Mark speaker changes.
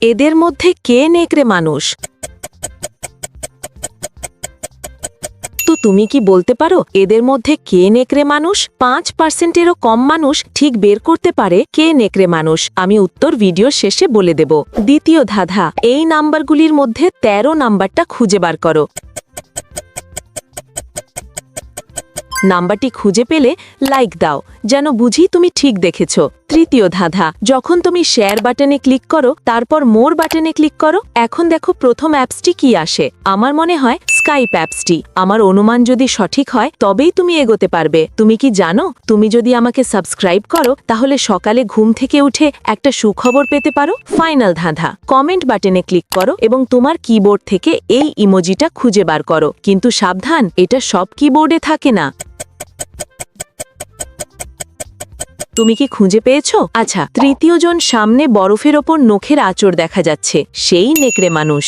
Speaker 1: এদের মধ্যে কে নেকড়ে মানুষ? তো তুমি কি বলতে পারো এদের মধ্যে কে নেকড়ে মানুষ? 5%-এরও কম মানুষ ঠিক বের করতে পারে কে নেকড়ে মানুষ। আমি উত্তর ভিডিও শেষে বলে দেব। দ্বিতীয় ধাঁধা, এই নাম্বারগুলির মধ্যে 13 নাম্বারটা খুঁজে বার করো। নাম্বারটি খুঁজে পেলে লাইক দাও, যেন বুঝি তুমি ঠিক দেখেছ। তৃতীয় ধাঁধা, যখন তুমি শেয়ার বাটনে ক্লিক করো তারপর মোর বাটনে ক্লিক করো, এখন দেখো প্রথম অ্যাপসটি কি আসে। আমার মনে হয় স্কাইপ অ্যাপসটি। আমার অনুমান যদি সঠিক হয় তবেই তুমি এগোতে পারবে। তুমি কি জানো, তুমি যদি আমাকে সাবস্ক্রাইব করো তাহলে সকালে ঘুম থেকে উঠে একটা সুখবর পেতে পারো। ফাইনাল ধাঁধা, কমেন্ট বাটনে ক্লিক করো এবং তোমার কিবোর্ড থেকে এই ইমোজিটা খুঁজে বার করো। কিন্তু সাবধান, এটা সব কিবোর্ডে থাকে না। তুমি কি খুঁজে পেয়েছো? আচ্ছা, তৃতীয় জন সামনে বরফের ওপর নখের আঁচড় দেখা যাচ্ছে, সেই নেকড়ে মানুষ।